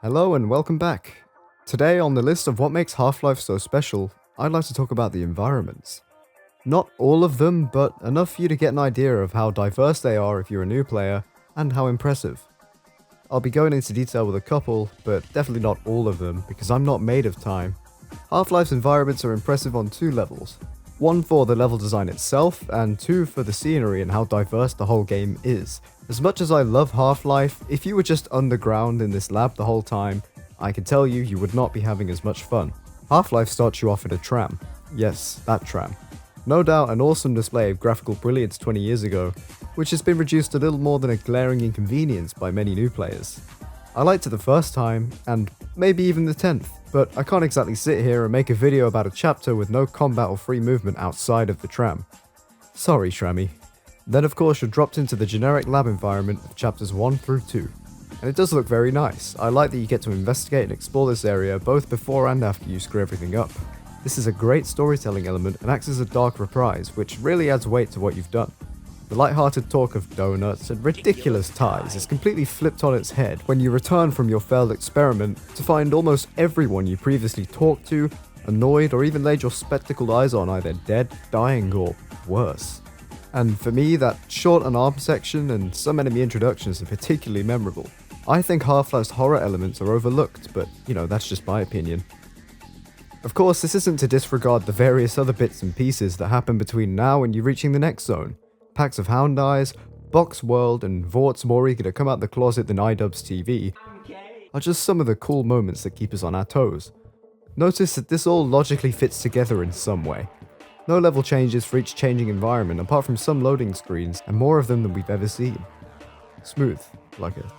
Hello and welcome back. Today on the list of what makes Half-Life so special, I'd like to talk about the environments. Not all of them, but enough for you to get an idea of how diverse they are if you're a new player, and how impressive. I'll be going into detail with a couple, but definitely not all of them, because I'm not made of time. Half-Life's environments are impressive on two levels. One for the level design itself, and two for the scenery and how diverse the whole game is. As much as I love Half-Life, if you were just underground in this lab the whole time, I can tell you, you would not be having as much fun. Half-Life starts you off in a tram. Yes, that tram. No doubt an awesome display of graphical brilliance 20 years ago, which has been reduced a little more than a glaring inconvenience by many new players. I liked it the first time, and maybe even the 10th, but I can't exactly sit here and make a video about a chapter with no combat or free movement outside of the tram. Sorry, Trammy. Then of course you're dropped into the generic lab environment of chapters 1 through 2. And it does look very nice. I like that you get to investigate and explore this area both before and after you screw everything up. This is a great storytelling element and acts as a dark reprise, which really adds weight to what you've done. The light-hearted talk of donuts and ridiculous ties is completely flipped on its head when you return from your failed experiment to find almost everyone you previously talked to, annoyed, or even laid your spectacled eyes on either dead, dying, or worse. And for me, that short unarmed section and some enemy introductions are particularly memorable. I think Half-Life's horror elements are overlooked, but that's just my opinion. Of course, this isn't to disregard the various other bits and pieces that happen between now and you reaching the next zone. Packs of Hound Eyes, Box World, and Vort's more eager to come out the closet than iDubbbz TV are just some of the cool moments that keep us on our toes. Notice that this all logically fits together in some way. No level changes for each changing environment apart from some loading screens, and more of them than we've ever seen. Smooth, like a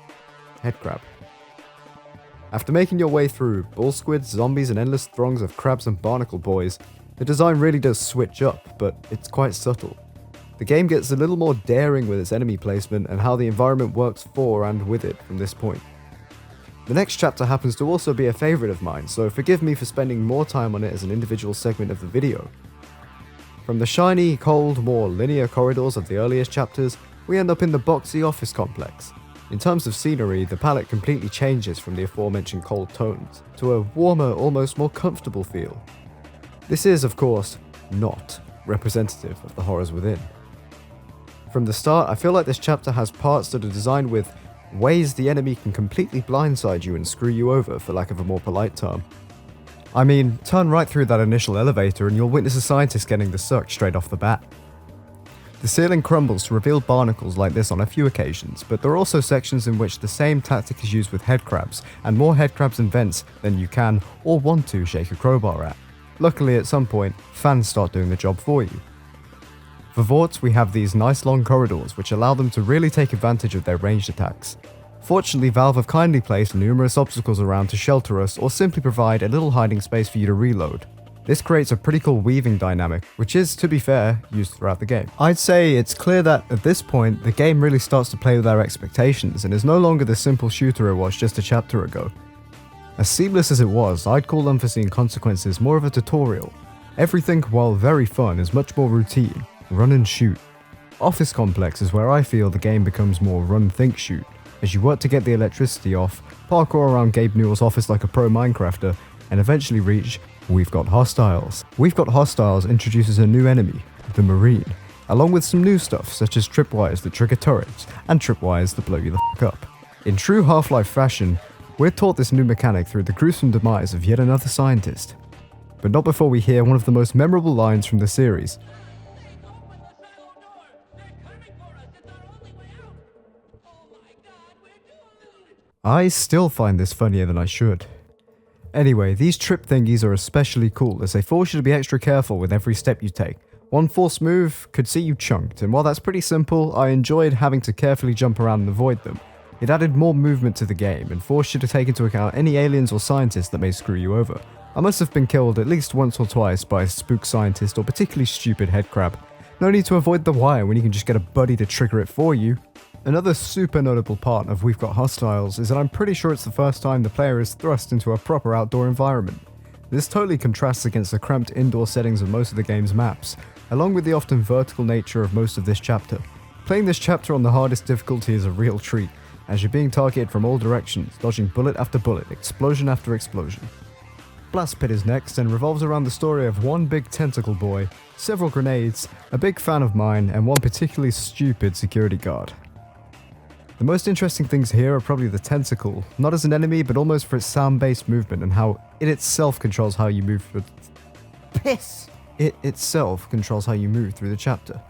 head crab. After making your way through bull squids, zombies, and endless throngs of crabs and barnacle boys, the design really does switch up, but it's quite subtle. The game gets a little more daring with its enemy placement and how the environment works for and with it from this point. The next chapter happens to also be a favourite of mine, so forgive me for spending more time on it as an individual segment of the video. From the shiny, cold, more linear corridors of the earliest chapters, we end up in the boxy office complex. In terms of scenery, the palette completely changes from the aforementioned cold tones to a warmer, almost more comfortable feel. This is, of course, not representative of the horrors within. From the start, I feel like this chapter has parts that are designed with ways the enemy can completely blindside you and screw you over, for lack of a more polite term. I mean, turn right through that initial elevator and you'll witness a scientist getting the suck straight off the bat. The ceiling crumbles to reveal barnacles like this on a few occasions, but there are also sections in which the same tactic is used with headcrabs, and more headcrabs and vents than you can or want to shake a crowbar at. Luckily, at some point, fans start doing the job for you. For Vorts, we have these nice long corridors which allow them to really take advantage of their ranged attacks. Fortunately, Valve have kindly placed numerous obstacles around to shelter us or simply provide a little hiding space for you to reload. This creates a pretty cool weaving dynamic, which is, to be fair, used throughout the game. I'd say it's clear that, at this point, the game really starts to play with our expectations and is no longer the simple shooter it was just a chapter ago. As seamless as it was, I'd call Unforeseen Consequences more of a tutorial. Everything, while very fun, is much more routine. Run and shoot. Office Complex is where I feel the game becomes more run, think, shoot, as you work to get the electricity off, parkour around Gabe Newell's office like a pro Minecrafter, and eventually reach We've Got Hostiles. We've Got Hostiles introduces a new enemy, the Marine, along with some new stuff such as tripwires that trigger turrets, and tripwires that blow you the f*** up. In true Half-Life fashion, we're taught this new mechanic through the gruesome demise of yet another scientist. But not before we hear one of the most memorable lines from the series. I still find this funnier than I should. Anyway, these trip thingies are especially cool as they force you to be extra careful with every step you take. One false move could see you chunked, and while that's pretty simple, I enjoyed having to carefully jump around and avoid them. It added more movement to the game and forced you to take into account any aliens or scientists that may screw you over. I must have been killed at least once or twice by a spook scientist or particularly stupid headcrab. No need to avoid the wire when you can just get a buddy to trigger it for you. Another super notable part of We've Got Hostiles is that I'm pretty sure it's the first time the player is thrust into a proper outdoor environment. This totally contrasts against the cramped indoor settings of most of the game's maps, along with the often vertical nature of most of this chapter. Playing this chapter on the hardest difficulty is a real treat. as you're being targeted from all directions, dodging bullet after bullet, explosion after explosion. Blast Pit is next and revolves around the story of one big tentacle boy, several grenades, a big fan of mine, and one particularly stupid security guard. The most interesting things here are probably the tentacle, not as an enemy but almost for its sound-based movement and how it itself controls how you move through the chapter.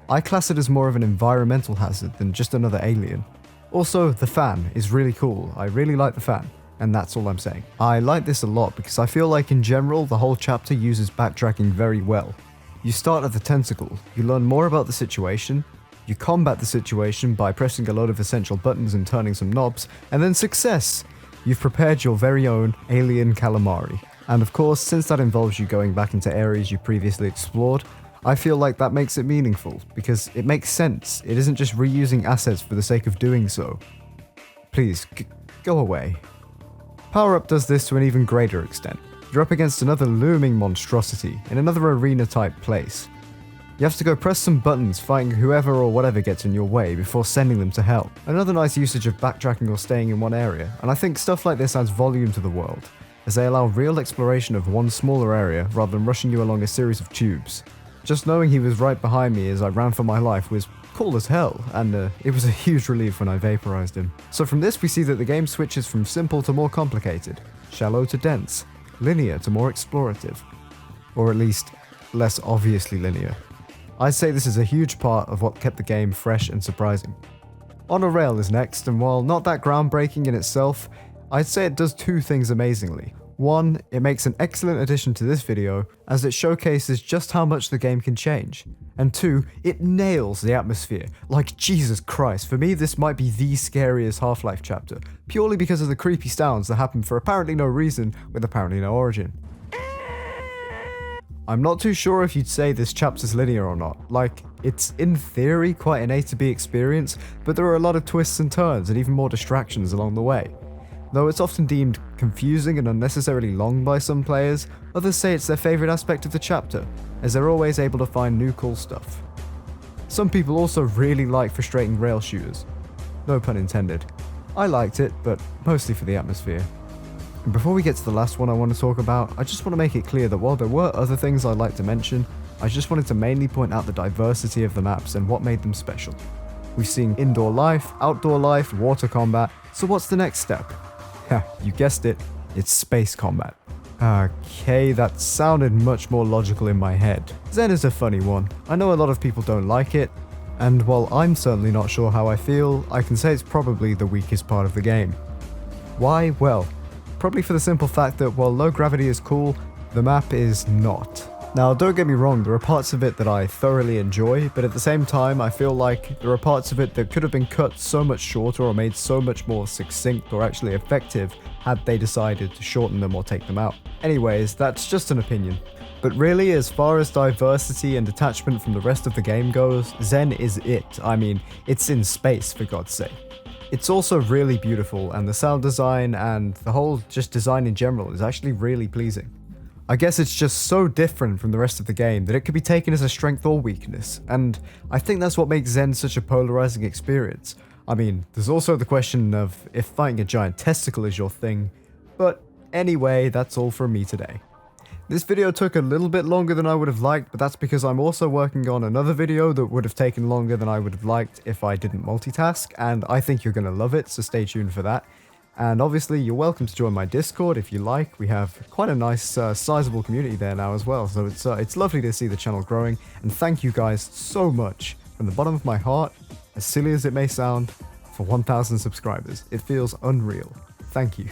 I class it as more of an environmental hazard than just another alien. Also, the fan is really cool. I really like the fan. And that's all I'm saying. I like this a lot because I feel like in general the whole chapter uses backtracking very well. You start at the tentacle, you learn more about the situation, you combat the situation by pressing a load of essential buttons and turning some knobs, and then success! You've prepared your very own alien calamari. And of course, since that involves you going back into areas you previously explored, I feel like that makes it meaningful, because it makes sense. It isn't just reusing assets for the sake of doing so. Please, go away. Power Up does this to an even greater extent. You're up against another looming monstrosity in another arena type place. You have to go press some buttons fighting whoever or whatever gets in your way before sending them to hell. Another nice usage of backtracking or staying in one area, and I think stuff like this adds volume to the world, as they allow real exploration of one smaller area rather than rushing you along a series of tubes. Just knowing he was right behind me as I ran for my life was cool as hell, and it was a huge relief when I vaporized him. So from this we see that the game switches from simple to more complicated, shallow to dense, linear to more explorative, or at least less obviously linear. I'd say this is a huge part of what kept the game fresh and surprising. On a Rail is next, and while not that groundbreaking in itself, I'd say it does two things amazingly. One, it makes an excellent addition to this video, as it showcases just how much the game can change. And two, it nails the atmosphere. Like Jesus Christ, for me this might be the scariest Half-Life chapter, purely because of the creepy sounds that happen for apparently no reason, with apparently no origin. I'm not too sure if you'd say this chapter's linear or not. Like, it's in theory quite an A to B experience, but there are a lot of twists and turns and even more distractions along the way. Though it's often deemed confusing and unnecessarily long by some players, others say it's their favourite aspect of the chapter, as they're always able to find new cool stuff. Some people also really like frustrating rail shooters. No pun intended. I liked it, but mostly for the atmosphere. And before we get to the last one I want to talk about, I just want to make it clear that while there were other things I'd like to mention, I just wanted to mainly point out the diversity of the maps and what made them special. We've seen indoor life, outdoor life, water combat, so what's the next step? You guessed it, it's space combat. Okay, that sounded much more logical in my head. Zen is a funny one. I know a lot of people don't like it, and while I'm certainly not sure how I feel, I can say it's probably the weakest part of the game. Why? Well, probably for the simple fact that while low gravity is cool, the map is not. Now, don't get me wrong, there are parts of it that I thoroughly enjoy, but at the same time, I feel like there are parts of it that could have been cut so much shorter or made so much more succinct or actually effective had they decided to shorten them or take them out. Anyways, that's just an opinion. But really, as far as diversity and detachment from the rest of the game goes, Zen is it. I mean, it's in space, for God's sake. It's also really beautiful, and the sound design and the whole just design in general is actually really pleasing. I guess it's just so different from the rest of the game that it could be taken as a strength or weakness, and I think that's what makes Zen such a polarizing experience. I mean, there's also the question of if fighting a giant testicle is your thing, but anyway, that's all from me today. This video took a little bit longer than I would have liked, but that's because I'm also working on another video that would have taken longer than I would have liked if I didn't multitask, and I think you're going to love it, so stay tuned for that. And obviously, you're welcome to join my Discord if you like. We have quite a nice, sizable community there now as well, so it's lovely to see the channel growing, and thank you guys so much from the bottom of my heart, as silly as it may sound, for 1,000 subscribers. It feels unreal. Thank you.